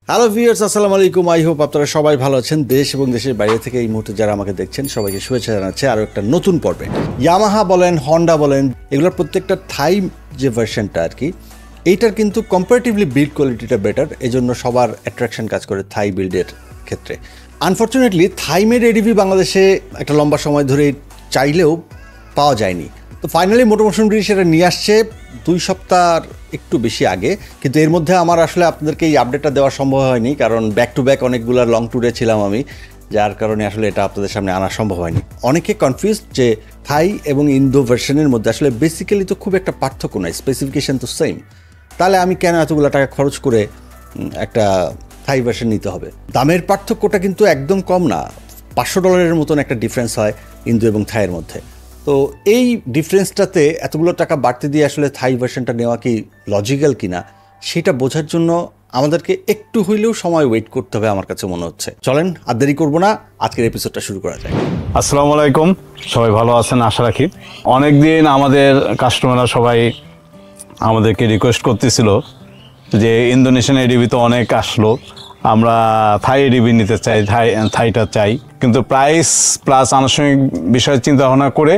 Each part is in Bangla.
হ্যালো ভিউয়ার্স, আসসালামু আলাইকুম। আই হোপ আপনারা সবাই ভালো আছেন। দেশ এবং দেশের বাইরে থেকে এই মুহূর্তে যারা আমাকে দেখছেন সবাইকে শুভেচ্ছা জানাচ্ছে আরও একটা নতুন পর্বে। ইয়ামাহা বলেন, হন্ডা বলেন, এগুলোর প্রত্যেকটা থাই যে ভার্সনটা আর কি, এইটার কিন্তু কম্পারেটিভলি বিল্ড কোয়ালিটিটা বেটার, এজন্য সবার অ্যাট্রাকশন কাজ করে থাই বিল্ডের ক্ষেত্রে। আনফর্চুনেটলি থাই মেড এডিভি বাংলাদেশে একটা লম্বা সময় ধরে চাইলেও পাওয়া যায়নি। তো ফাইনালি মোটরমোশন ব্রিজ সেটা নিয়ে আসছে 2 সপ্তাহ একটু বেশি আগে, কিন্তু এর মধ্যে আমার আসলে আপনাদেরকে এই আপডেটটা দেওয়া সম্ভব হয়নি, কারণ ব্যাক টু ব্যাক অনেকগুলো লং ট্যুরে ছিলাম আমি, যার কারণে আসলে এটা আপনাদের সামনে আনা সম্ভব হয়নি। অনেকে কনফিউজ যে থাই এবং ইন্দো ভার্সনের মধ্যে আসলে বেসিক্যালি তো খুব একটা পার্থক্য নয়, স্পেসিফিকেশন তো সেম, তাহলে আমি কেন এতগুলো টাকা খরচ করে একটা থাই ভার্সন নিতে হবে? দামের পার্থক্যটা কিন্তু একদম কম না, $500 মতন একটা ডিফারেন্স হয় ইন্দো এবং থাইয়ের মধ্যে। তো এই ডিফারেন্সটাতে এতগুলো টাকা বাড়তে দিয়ে আসলে থাই ভার্সনটা নেওয়া কি লজিক্যাল কিনা সেটা বোঝার জন্য আমাদেরকে একটু হইলেও সময় ওয়েট করতে হবে আমার কাছে মনে হচ্ছে। চলেন আর দেরি করবো না, আজকের এপিসোডটা শুরু করা যায়। আসসালামু আলাইকুম, সবাই ভালো আছেন আশা রাখি। অনেকদিন আমাদের কাস্টমাররা সবাই আমাদেরকে রিকোয়েস্ট করতেছিল যে ইন্দোনেশিয়ান এডিবি তো অনেক আসলো, আমরা থাই এডিবি নিতে চাই, থাইটা চাই, কিন্তু প্রাইস প্লাস আনুষঙ্গিক বিষয় চিন্তা ভাবনা করে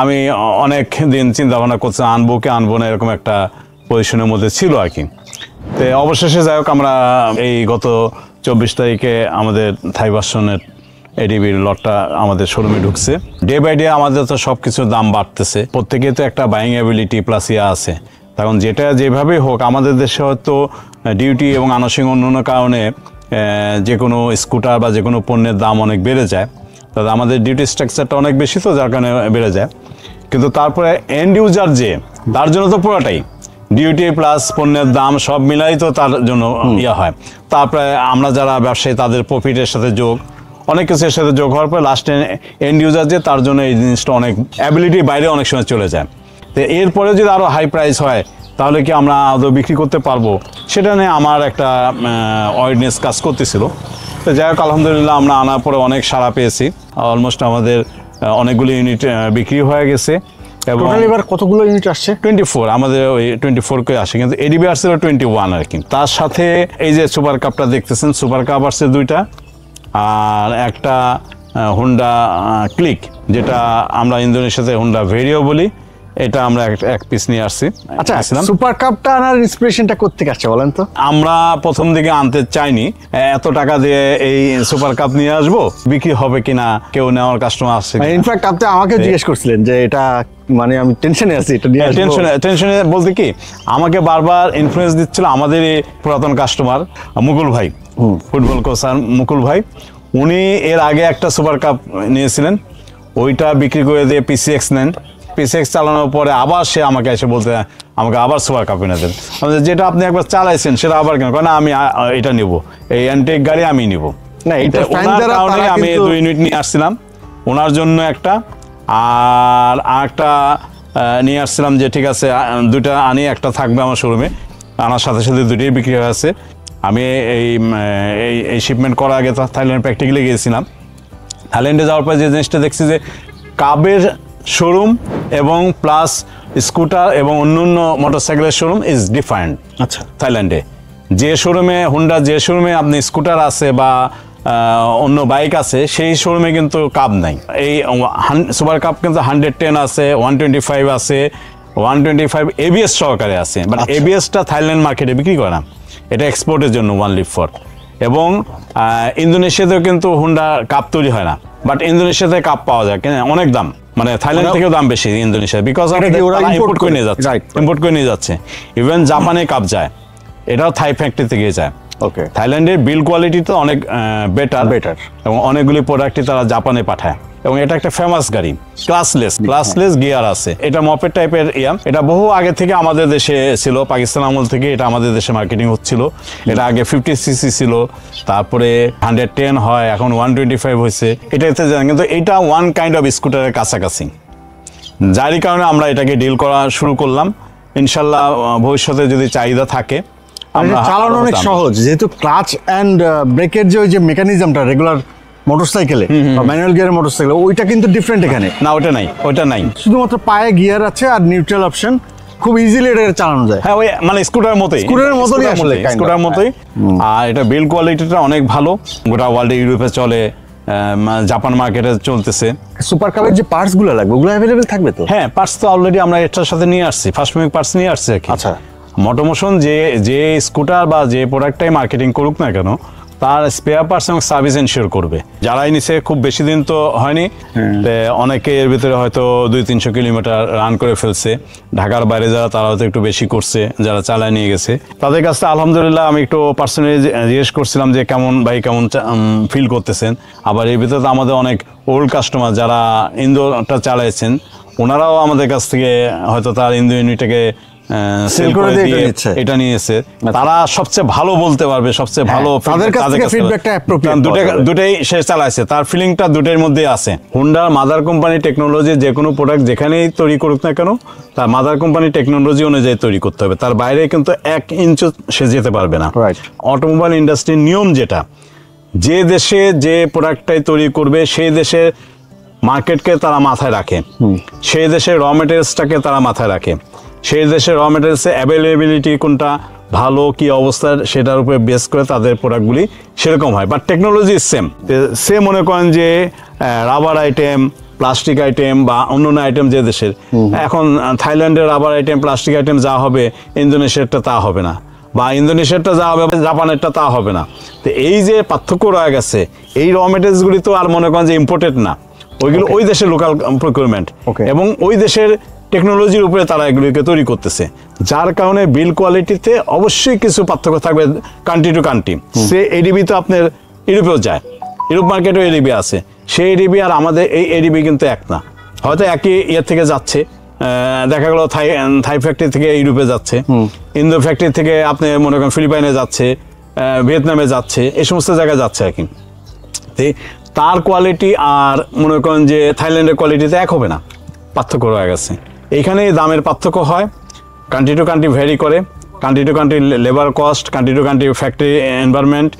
আমি অনেক দিন চিন্তা ভাবনা করছি আনবো কি আনবো না, এরকম একটা পজিশনের মধ্যে ছিল আর কি। তো অবশেষে যাই হোক, আমরা এই গত 24 তারিখে আমাদের থাই ভার্সনের এডিবির লটটা আমাদের শোরুমে ঢুকছে। ডে বাই ডে আমাদের তো সব কিছুর দাম বাড়তেছে, প্রত্যেকেই তো একটা বাইং অ্যাবিলিটি প্লাস ইয়া আছে। তখন যেটা যেভাবেই হোক, আমাদের দেশে হয়তো ডিউটি এবং আনুষঙ্গিক অন্যান্য কারণে যে কোনো স্কুটার বা যে কোনো পণ্যের দাম অনেক বেড়ে যায়, তাহলে আমাদের ডিউটি স্ট্রাকচারটা অনেক বেশি, তো যার কারণে বেড়ে যায়। কিন্তু তারপরে এন্ড ইউজার যে, তার জন্য তো পুরোটাই ডিউটি প্লাস পণ্যের দাম সব মিলাই তো তার জন্য ইয়া হয়। তারপরে আমরা যারা ব্যবসায়ী তাদের প্রফিটের সাথে যোগ, অনেক কিছুর সাথে যোগ হওয়ার পরে লাস্টে এন্ড ইউজার যে, তার জন্য এই জিনিসটা অনেক অ্যাবিলিটির বাইরে অনেক সময় চলে যায়। তো এরপরে যদি আরও হাই প্রাইস হয় তাহলে কি আমরা আদৌ বিক্রি করতে পারবো, সেটা নিয়ে আমার একটা অয়েডনেস কাজ করতেছিল। তো যাই হোক, আলহামদুলিল্লাহ আমরা আনার পরে অনেক সাড়া পেয়েছি, অলমোস্ট আমাদের অনেকগুলো ইউনিট বিক্রি হয়ে গেছে। এবং এবার কতগুলো ইউনিট আসছে? 24, আমাদের ওই 24 আসে, কিন্তু এডিবি আসছিল 21 আর কি। তার সাথে এই যে সুপার কাপটা দেখতেছেন, সুপার কাপ আসছে 2টা, আর একটা হোন্ডা ক্লিক, যেটা আমরা ইন্দোনেশিয়াতে হোন্ডা ভেরিও বলি, এটা আমরা এক পিস নিয়ে আসছি। আচ্ছা, সুপার কাপটা আনার ইন্সপিরেশনটা কোত্থেকে আসছে বলেন তো? আমরা প্রথম দিকে আনতে চাইনি, এত টাকা দিয়ে এই সুপার কাপ নিয়ে আসবো, বিক্রি হবে কিনা, কেউ নেওয়ার কাস্টমার আসছে। ইনফ্যাক্ট আপনি আমাকে জিজ্ঞেস করছিলেন যে এটা, মানে আমি টেনশনে আছি, এটা নিয়ে টেনশনে বলতে কি, আমাকে বারবার ইনফ্লুয়েন্স দিচ্ছিল আমাদের এই পুরাতন কাস্টমার মুকুল ভাই, ফুটবল কোচার মুকুল ভাই। উনি এর আগে একটা সুপার কাপ নিয়েছিলেন, ওইটা বিক্রি করে দিয়ে পিসিএক্স নেন। পিসিএক্স চালানোর পরে আবার সে আমাকে এসে বলতে, আমাকে আবার সুপার কাপ এনে দেন, যেটা আপনি একবার চালাইছেন সেটা আবার কেন, কারণ আমি এটা নিব, এই অ্যান্টিক গাড়ি আমি নিব না। আমি 2 ইউনিট নিয়ে আসছিলাম, ওনার জন্য একটা, আর একটা নিয়ে আসছিলাম যে ঠিক আছে 2টা আনি, একটা থাকবে আমার শোরুমে। আনার সাথে সাথে 2টোই বিক্রি হয়ে আছে। আমি এই শিপমেন্ট করার আগে থাইল্যান্ড প্র্যাকটিক্যালি গিয়েছিলাম। থাইল্যান্ডে যাওয়ার পর যে জিনিসটা দেখছি যে কাবের শোরুম এবং প্লাস স্কুটার এবং অন্যান্য মোটরসাইকেলের শোরুম ইজ ডিফারেন্ট। আচ্ছা, থাইল্যান্ডে যে শোরুমে হোন্ডা, যে শোরুমে আপনি স্কুটার আছে বা অন্য বাইক আছে, সেই শোরুমে কিন্তু কাপ নাই। এই সুপার কাপ কিন্তু 110 আছে, 125 আছে, 125 এবিএস সহকারে আছে, বাট এবিএসটা থাইল্যান্ড মার্কেটে বিক্রি করে না, এটা এক্সপোর্টের জন্য ওনলি ফর। এবং ইন্দোনেশিয়াতেও কিন্তু হোন্ডা কাপ তৈরি হয় না, বাট ইন্দোনেশিয়াতে কাপ পাওয়া যায়, কেন অনেক দাম, মানে থাইল্যান্ড থেকেও দাম বেশি ইন্দোনেশিয়া, বিকজ ইম্পোর্ট করে নিয়ে যাচ্ছে। ইভেন জাপানে কাপ যায়, এটাও থাই ফ্যাক্টরি থেকে যায়। ওকে, থাইল্যান্ডের বিল্ড কোয়ালিটি তো অনেক বেটার, এবং অনেকগুলি প্রোডাক্টই তারা জাপানে পাঠায়। এবং এটা একটা ফেমাস গাড়ি, ক্লাসলেস গিয়ার আছে, এটা মপেড টাইপের ইয়া। এটা বহু আগে থেকে আমাদের দেশে ছিল, পাকিস্তান আমল থেকে এটা আমাদের দেশে মার্কেটিং হচ্ছিল। এটা আগে 50cc ছিল, তারপরে 110 হয়, এখন 125 হয়েছে, এটাতে জানেন। কিন্তু এটা ওয়ান কাইন্ড অফ স্কুটারের কাছাকাছি, যারই কারণে আমরা এটাকে ডিল করা শুরু করলাম। ইনশাল্লাহ ভবিষ্যতে যদি চাহিদা থাকে, আমরা চালানো অনেক সহজ, যেহেতু ক্লাচ অ্যান্ড ব্রেকের যে মেকানিজমটা রেগুলার মোটরসাইকেলে বা ম্যানুয়াল গিয়ারের মোটরসাইকেলে, ওইটা কিন্তু ডিফারেন্ট এখানে। না, ওটা নাই, শুধুমাত্র পায়ে গিয়ার আছে আর নিউট্রাল অপশন, খুব ইজিলি এটা চালানো যায়। হ্যাঁ, ওই মানে স্কুটারের মতোই, স্কুটার মতোই। আর এটা বিল্ড কোয়ালিটিটা অনেক ভালো, গোটা ওয়ার্ল্ডে, ইউরোপে চলে, জাপান মার্কেটে চলতেছে। সুপার কাপের যে পার্টস গুলো লাগবে ওগুলো অ্যাভেলেবেল থাকবে তো? হ্যাঁ, পার্টস তো অলরেডি আমরা এটার সাথে নিয়ে আসছি, ফার্স্ট মুভিং পার্টস নিয়ে আসছি আর কি। আচ্ছা, মোটোমোশন যে স্কুটার বা যে প্রোডাক্টটাই মার্কেটিং করুক না কেন, তার স্পেয়ার পার্টস এবং সার্ভিস এনশিওর করবে। যারাই নিছে খুব বেশি দিন তো হয়নি, অনেকে এর ভিতরে হয়তো 200-300 কিলোমিটার রান করে ফেলছে। ঢাকার বাইরে যারা, তারা হয়তো একটু বেশি করছে, যারা চালায় নিয়ে গেছে। তাদের কাছ থেকে আলহামদুলিল্লাহ আমি একটু পার্সোনালি জিজ্ঞেস করছিলাম যে কেমন ফিল করতেছেন। আবার এর ভিতরে তো আমাদের অনেক ওল্ড কাস্টমার যারা ইন্দোরটা চালাইছেন, ওনারাও আমাদের কাছ থেকে হয়তো তার ইন্দো ইউনিটটাকে সেল করে দিয়ে এটা নিয়েছে। তারা সবচেয়ে ভালো বলতে পারবে, সবচেয়ে ভালো তাদের কাছ থেকে ফিডব্যাকটা অ্যাপ্রোপ্রিয়েট। দুটাই সে চালাইছে, তার ফিলিংটা দুটার মধ্যে আছে। হোন্ডার মাদার কোম্পানি টেকনোলজি, যে কোনো প্রোডাক্ট যেখানেই তৈরি করুক না কেন, তার মাদার কোম্পানি টেকনোলজি অনুযায়ী তৈরি করতে হবে। তার বাইরে কিন্তু 1 ইঞ্চও সে যেতে পারবে না। অটোমোবাইল ইন্ডাস্ট্রির নিয়ম যেটা, যে দেশে যে প্রোডাক্টটাই তৈরি করবে সেই দেশের মার্কেটকে তারা মাথায় রাখে, সেই দেশের র মেটেরিয়ালসটাকে তারা মাথায় রাখে, সেই দেশের র মেটেরিয়ালসের অ্যাভেলেবিলিটি কোনটা ভালো, কি অবস্থার, সেটার উপরে বেস করে তাদের প্রোডাক্টগুলি সেরকম হয়। বাট টেকনোলজি সে মনে করেন যে রাবার আইটেম, প্লাস্টিক আইটেম বা অন্যান্য আইটেম যে দেশের, এখন থাইল্যান্ডের রাবার আইটেম, প্লাস্টিক আইটেম যা হবে, ইন্দোনেশিয়ারটা তা হবে না, বা ইন্দোনেশিয়ারটা যা হবে জাপানেরটা তা হবে না। তো এই যে পার্থক্য রয়ে গেছে, এই র মেটেরিয়ালসগুলি তো আর মনে করেন যে ইম্পোর্টেড না, ওইগুলো ওই দেশের লোকাল প্রকিউরমেন্ট এবং ওই দেশের টেকনোলজির উপরে তারা এগুলিকে তৈরি করতেছে। যার কারণে বিল্ড কোয়ালিটিতে অবশ্যই কিছু পার্থক্য থাকবে country to country. Say ADB তো আপনার ইউরোপেও যায়, ইউরোপ মার্কেটেও এডিবি আছে, সেই এডিবি আর আমাদের এই এডিবি কিন্তু এক না। হয়তো একই ইয়ে থেকে যাচ্ছে, দেখা গেল থাই ফ্যাক্টরি থেকে ইউরোপে যাচ্ছে, ইন্দো ফ্যাক্টরি থেকে আপনি মনে করেন ফিলিপাইনে যাচ্ছে, ভিয়েতনামে যাচ্ছে, এই সমস্ত জায়গায় যাচ্ছে আর কি। তার কোয়ালিটি আর মনে করেন যে থাইল্যান্ডের কোয়ালিটিতে এক হবে না, পার্থক্য রয়ে গেছে। এইখানে দামের পার্থক্য হয়, কান্ট্রি টু কান্ট্রি ভ্যারি করে, country to country labour cost, country to country factory environment,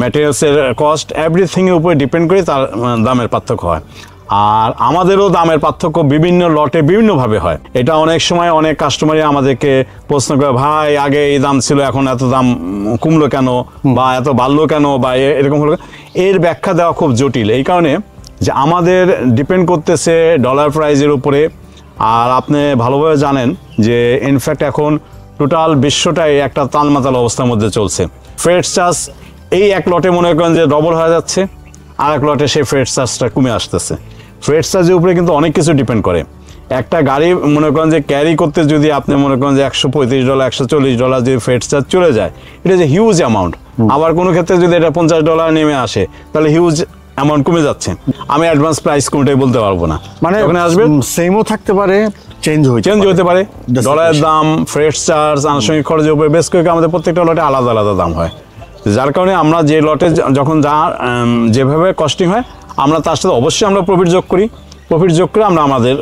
ম্যাটেরিয়ালসের কস্ট, এভরিথিংয়ের উপরে ডিপেন্ড করে তার দামের পার্থক্য হয়। আর আমাদেরও দামের পার্থক্য বিভিন্ন লটে বিভিন্নভাবে হয়। এটা অনেক সময় অনেক কাস্টমারই আমাদেরকে প্রশ্ন করে, ভাই আগে এই দাম ছিল, এখন এত দাম কমলো কেন, বা এত বাড়লো কেন, বা এরকম হলো। এর ব্যাখ্যা দেওয়া খুব জটিল, এই কারণে যে আমাদের ডিপেন্ড করতেছে ডলার প্রাইজের উপরে। আর আপনি ভালোভাবে জানেন যে ইনফ্যাক্ট এখন টোটাল বিশ্বটাই একটা তালমাতাল অবস্থার মধ্যে চলছে। ফ্রেট চার্জ এই এক লটে মনে করেন যে ডবল হয়ে যাচ্ছে, আর এক লটে সেই ফ্রেট চার্জটা কমে আসতেছে। ফ্রেট চার্জের উপরে কিন্তু অনেক কিছু ডিপেন্ড করে। একটা গাড়ি মনে করেন যে ক্যারি করতে যদি আপনি মনে করেন যে $135, $140 যদি ফ্রেট চার্জ চলে যায়, এটা যে হিউজ অ্যামাউন্ট। আবার কোনো ক্ষেত্রে যদি এটা $50 নেমে আসে, তাহলে হিউজ অ্যামাউন্ট কমে যাচ্ছে। আমি অ্যাডভান্স প্রাইস কোনটাই বলতে পারবো না, মানে ওখানে আসবে সেমও থাকতে পারে, চেঞ্জ হতে পারে। ডলারের দাম, ফ্রেট চার্জ, আনুষঙ্গিক খরচের উপরে বেশ করে আমাদের প্রত্যেকটা লটে আলাদা আলাদা দাম হয়। যার কারণে আমরা যে লটে যখন যেভাবে কস্টিং হয়, আমরা তার সাথে অবশ্যই আমরা প্রফিট যোগ করি, প্রফিট যোগ করে আমরা আমাদের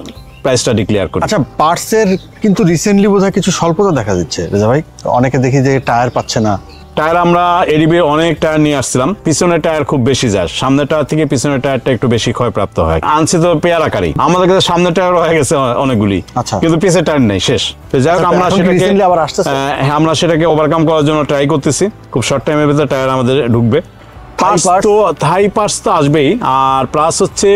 প্রাইসটা ডিক্লেয়ার করি। আচ্ছা, পার্টসের কিন্তু রিসেন্টলি বোধহয় কিছু স্বল্পতা দেখা দিচ্ছে রেজা ভাই, অনেকে দেখি যে টায়ার পাচ্ছে না। টায়ার আমরা এডিবির অনেক টায়ার নিয়ে আসছিলাম, পিছনের টায়ার খুব বেশি যায়, সামনের টায়ার থেকে পিছনের টায়ারটা একটু বেশি ক্ষয়প্রাপ্ত হয়। আনছি তো পেয়ার আকারই, আমাদের কাছে সামনের টায়ার হয়ে গেছে অনেকগুলি, কিন্তু পিছের টায়ার নেই, শেষ। যাই হোক, আমরা সেটাকে ওভারকাম করার জন্য ট্রাই করতেছি, খুব শর্ট টাইমের ভিতরে টায়ার আমাদের ঢুকবে। থাই পার্টস তো আসবেই, আর প্লাস হচ্ছে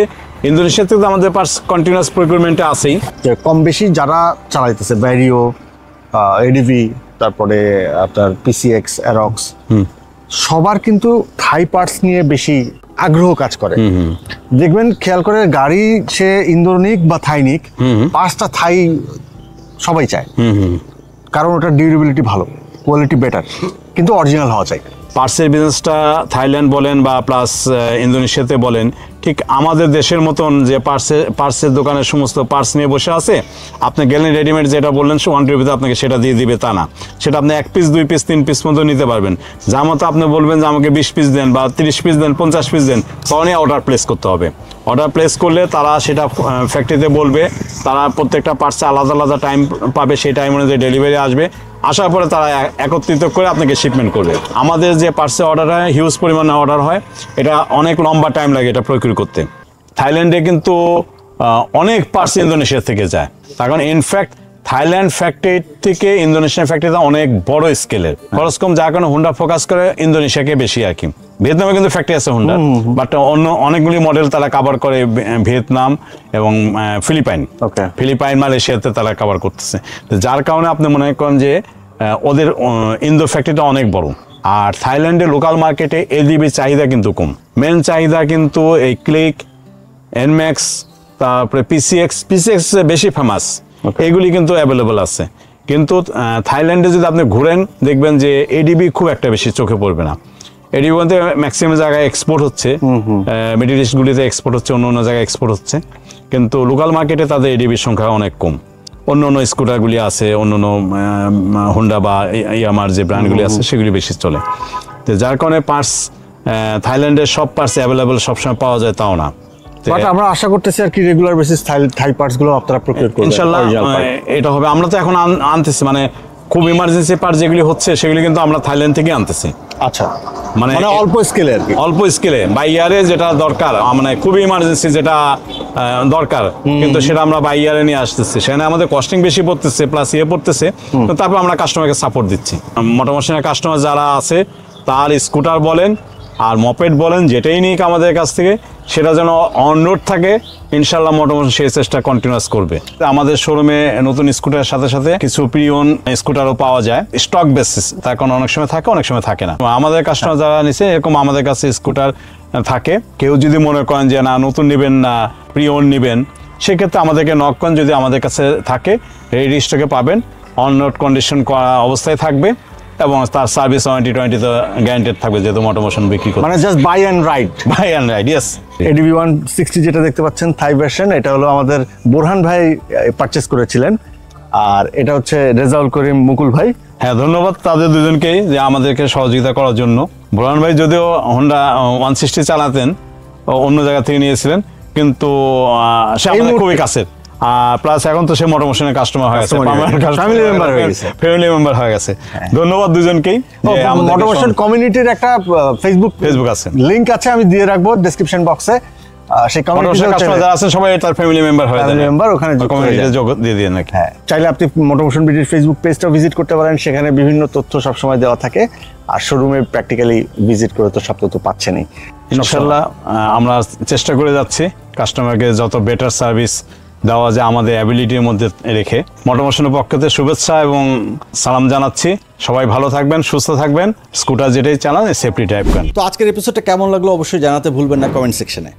ইন্দোনেশিয়া থেকে আমাদের পার্টস কন্টিনিউয়াস প্রকিউরমেন্টে আছেই। কম বেশি যারা চালাইতেছে ব্যারিও, এডিভি, তারপরে আপনার পিসিএক্স, অ্যারক্স, সবার কিন্তু থাই পার্টস নিয়ে বেশি আগ্রহ কাজ করে। দেখবেন খেয়াল করে, গাড়ি সে ইন্দোনিক বা থাইনিক, পার্টসটা থাই সবাই চায়, কারণ ওটার ডিউরেবিলিটি ভালো, কোয়ালিটি বেটার, কিন্তু অরিজিনাল হওয়া চাই। পার্টসের বিজনেসটা থাইল্যান্ড বলেন বা প্লাস ইন্দোনেশিয়াতে বলেন, ঠিক আমাদের দেশের মতন যে পার্টসের দোকানের সমস্ত পার্টস নিয়ে বসে আছে, আপনি গেলেন রেডিমেড যেটা বললেন 1 রুপিতে আপনাকে সেটা দিয়ে দিবে তা না। সেটা আপনি 1 পিস, 2 পিস, 3 পিস মতো নিতে পারবেন। যা মতো আপনি বলবেন যে আমাকে 20 পিস দেন, বা 30 পিস দেন, 50 পিস দেন, তখনই অর্ডার প্লেস করতে হবে। অর্ডার প্লেস করলে তারা সেটা ফ্যাক্টরিতে বলবে, তারা প্রত্যেকটা পার্টসে আলাদা আলাদা টাইম পাবে, সেই টাইম অনুযায়ী ডেলিভারি আসবে, আসার পরে তারা একত্রিত করে আপনাকে শিপমেন্ট করবে। আমাদের যে পার্টসে অর্ডার হয়, হিউজ পরিমাণে অর্ডার হয়, এটা অনেক লম্বা টাইম লাগে এটা প্রকিউর করতে। থাইল্যান্ডে কিন্তু অনেক পার্টস ইন্দোনেশিয়া থেকে যায়, তার কারণ ইনফ্যাক্ট থাইল্যান্ড ফ্যাক্টরি থেকে ইন্দোনেশিয়ান ফ্যাক্টরিটা অনেক বড় স্কেলের, খরচ কম, যার কারণে হোন্ডা ফোকাস করে ইন্দোনেশিয়াকে বেশি আর কি। ভিয়েতনামে কিন্তু ফ্যাক্টরি আছে হোন্ডা, বাট অন্য অনেকগুলি মডেল তারা কাভার করে ভিয়েতনাম এবং ফিলিপাইন মালয়েশিয়াতে তারা কাভার করতেছে। যার কারণে আপনি মনে করেন যে ওদের ইন্দো ফ্যাক্টরিটা অনেক বড়। আর থাইল্যান্ডের লোকাল মার্কেটে এলডিবির চাহিদা কিন্তু কম, মেন চাহিদা কিন্তু এই ক্লিক, এনম্যাক্স, তারপরে পিসিএক্স বেশি ফেমাস, এগুলি কিন্তু অ্যাভেলেবল আছে। কিন্তু থাইল্যান্ডে যদি আপনি ঘুরেন দেখবেন যে এডিবি খুব একটা বেশি চোখে পড়বে না। এডিবি বলতে ম্যাক্সিমাম জায়গায় এক্সপোর্ট হচ্ছে, মিডল ইস্টগুলিতে এক্সপোর্ট হচ্ছে, অন্য অন্য জায়গায় এক্সপোর্ট হচ্ছে, কিন্তু লোকাল মার্কেটে তাদের এডিবির সংখ্যা অনেক কম। অন্য অন্য স্কুটারগুলি আছে, অন্য অন্য হোন্ডা বা ইয়ামার যে ব্র্যান্ডগুলি আছে সেগুলি বেশি চলে। তো যার কারণে পার্টস থাইল্যান্ডের সব পার্টস অ্যাভেলেবল সবসময় পাওয়া যায় তাও না। বাট আমরা আশা করতেছি আর কি রেগুলার বেসিস থাই পার্টস গুলো আপনারা প্রকিউর করবেন ইনশাআল্লাহ। এটা হবে, আমরা তো এখন আনতেছি, মানে খুব ইমার্জেন্সি পার্ট যেগুলি হচ্ছে সেগুলি কিন্তু আমরা থাইল্যান্ড থেকে আনতেছি। আচ্ছা, মানে অল্প স্কেলে আর কি, অল্প স্কেলে বাই ইয়ারে যেটা দরকার, মানে খুবই ইমার্জেন্সি যেটা দরকার, কিন্তু সেটা আমরা বাই ইয়ারে নিয়ে আসতেছি। সেখানে আমাদের কস্টিং বেশি পড়তেছে, প্লাস পড়তেছে, তারপর আমরা কাস্টমারকে সাপোর্ট দিচ্ছি। মোটরসাইকেলের কাস্টমার যারা আছে তার স্কুটার বলেন আর মপেড বলেন, যেটাই নিক আমাদের কাছ থেকে, সেটা যেন অন রোড থাকে, ইনশাল্লাহ মোটামুটি সেই চেষ্টা কন্টিনিউয়াস করবে। আমাদের শোরুমে নতুন স্কুটারের সাথে সাথে কিছু প্রিয়ন স্কুটারও পাওয়া যায় স্টক বেসিস, তার কারণ অনেক সময় থাকে, অনেক সময় থাকে না। আমাদের কাস্টমার যারা নিছে এরকম আমাদের কাছে স্কুটার থাকে। কেউ যদি মনে করেন যে না নতুন নেবেন না প্রিয়ন নেবেন, সেক্ষেত্রে আমাদেরকে নক করেন, যদি আমাদের কাছে থাকে রেডি স্টকে পাবেন, অন রোড কন্ডিশন করা অবস্থায় থাকবে এবং তার সার্ভিস 2020 গ্যারান্টেড থাকবে, যেহেতু মোটরমোশন বিক্রি করে। মানে just buy and ride. Yes, ADB 160 যেটা দেখতে পাচ্ছেন থাই ভার্সন, এটা হলো আমাদের বোরহান ভাই পারচেজ করেছিলেন, আর এটা হচ্ছে রেজাউল করিম মুকুল ভাই। হ্যাঁ, ধন্যবাদ তাদের দুজনকেই যে আমাদেরকে সহযোগিতা করার জন্য। বোরহান ভাই যদিও হোন্ডা 160 চালাতেন, অন্য জায়গা থেকে নিয়েছিলেন, কিন্তু সে আমাদের খুবই কাছের, প্লাস এখন তো সে মোটরমোশনের কাস্টমার হয়ে গেছে, ফ্যামিলি মেম্বার হয়ে গেছে। ধন্যবাদ দুজনকেই। মোটরমোশন কমিউনিটির একটা ফেসবুক আছে, লিংক আছে, আমি দিয়ে রাখবো ডেসক্রিপশন বক্সে। সেই কমিউনিটির কাস্টমার যারা আছেন সবাই তার ফ্যামিলি মেম্বার হয়ে যাবে, ওখানে কমিউনিটিতে যোগ দিয়ে দিন নাকি। হ্যাঁ, চাইলে আপনি মোটরমোশন বিডির ফেসবুক পেজটাও ভিজিট করতে পারেন, সেখানে বিভিন্ন তথ্য সবসময় দেওয়া থাকে, আর শোরুমে প্র্যাকটিক্যালি ভিজিট করে তো সব তথ্য পাচ্ছেনই। ইনশাআল্লাহ আমরা চেষ্টা করে যাচ্ছি কাস্টমারকে যত বেটার সার্ভিস দেওয়া যায় আমাদের অ্যাবিলিটির মধ্যে রেখে। মোটরমোশনের পক্ষ থেকে শুভেচ্ছা এবং সালাম জানাচ্ছি। সবাই ভালো থাকবেন, সুস্থ থাকবেন, স্কুটার যেটাই চালান সেফটি ড্রাইভ করেন। তো আজকের এপিসোডটা কেমন লাগলো অবশ্যই জানাতে ভুলবেন না কমেন্ট সেকশনে।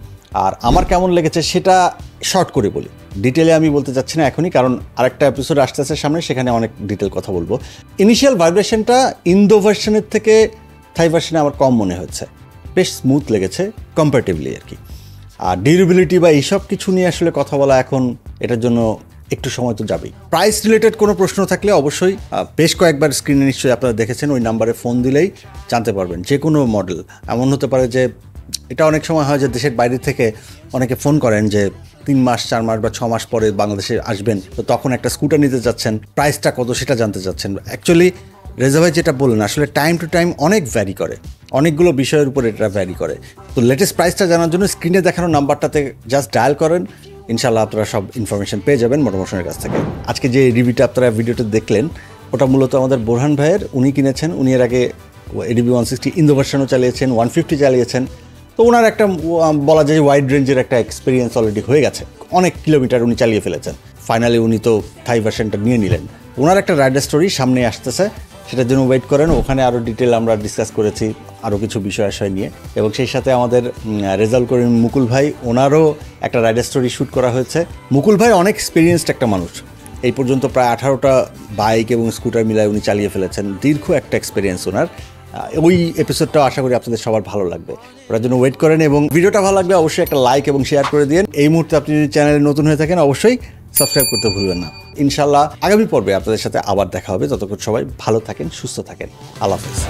আর আমার কেমন লেগেছে সেটা শর্ট করে বলি, ডিটেলে আমি বলতে চাচ্ছি না এখনই, কারণ আরেকটা এপিসোড আসতেছে সামনে, সেখানে অনেক ডিটেল কথা বলবো। ইনিশিয়াল ভাইব্রেশনটা ইন্দো ভার্সনের থেকে থাই ভার্সনে আমার কম মনে হচ্ছে, বেশ স্মুথ লেগেছে কম্পারেটিভলি আর কি। আর ডিউরেবিলিটি বা এইসব কিছু নিয়ে আসলে কথা বলা এখন এটার জন্য একটু সময় তো যাবেই। প্রাইস রিলেটেড কোনো প্রশ্ন থাকলে অবশ্যই বেশ কয়েকবার স্ক্রিনে নিশ্চয়ই আপনারা দেখেছেন, ওই নাম্বারে ফোন দিলেই জানতে পারবেন। যে কোনো মডেল, এমন হতে পারে যে এটা অনেক সময় হয় যে দেশের বাইরে থেকে অনেকে ফোন করেন যে 3 মাস 4 মাস বা 6 মাস পরে বাংলাদেশে আসবেন, তো তখন একটা স্কুটার নিতে যাচ্ছেন, প্রাইসটা কত সেটা জানতে চাচ্ছেন। অ্যাকচুয়ালি রেজা ভাই যেটা বললেন, আসলে টাইম টু টাইম অনেক ভ্যারি করে, অনেকগুলো বিষয়ের উপর এটা ভ্যারি করে। তো লেটেস্ট প্রাইসটা জানার জন্য স্ক্রিনে দেখানো নাম্বারটাতে জাস্ট ডায়াল করেন, ইনশাল্লাহ আপনারা সব ইনফরমেশন পেয়ে যাবেন মোটরমোশনের কাছ থেকে। আজকে যে রিভিউটা আপনারা ভিডিওটা দেখলেন, ওটা মূলত আমাদের বোরহান ভাইয়ের, উনি কিনেছেন। উনি এর আগে এডিবি 160 ইন্দো ভার্সনও চালিয়েছেন, 150 চালিয়েছেন। তো ওনার একটা বলা যায় ওয়াইড রেঞ্জের একটা এক্সপিরিয়েন্স অলরেডি হয়ে গেছে, অনেক কিলোমিটার উনি চালিয়ে ফেলেছেন। ফাইনালি উনি তো থাই ভার্সনটা নিয়ে নিলেন। ওনার একটা রাইডার স্টোরি সামনে আসতেছে, সেটার জন্য ওয়েট করেন। ওখানে আরও ডিটেল আমরা ডিসকাস করেছি আরও কিছু বিষয় আশয় নিয়ে, এবং সেই সাথে আমাদের রেজাল্ট করিম মুকুল ভাই, ওনারও একটা রাইডার স্টোরি শ্যুট করা হয়েছে। মুকুল ভাই অনেক এক্সপিরিয়েন্সড একটা মানুষ, এই পর্যন্ত প্রায় 18টা বাইক এবং স্কুটার মিলায় উনি চালিয়ে ফেলেছেন, দীর্ঘ একটা এক্সপিরিয়েন্স ওনার। ওই এপিসোডটাও আশা করি আপনাদের সবার ভালো লাগবে, ওটার জন্য ওয়েট করেন। এবং ভিডিওটা ভালো লাগলে অবশ্যই একটা লাইক এবং শেয়ার করে দিন। এই মুহূর্তে আপনি যদি চ্যানেলে নতুন হয়ে থাকেন অবশ্যই সাবস্ক্রাইব করতে ভুলবেন না। ইনশাল্লাহ আগামী পর্বে আপনাদের সাথে আবার দেখা হবে। ততক্ষণ সবাই ভালো থাকেন, সুস্থ থাকেন। আল্লাহ হাফেজ।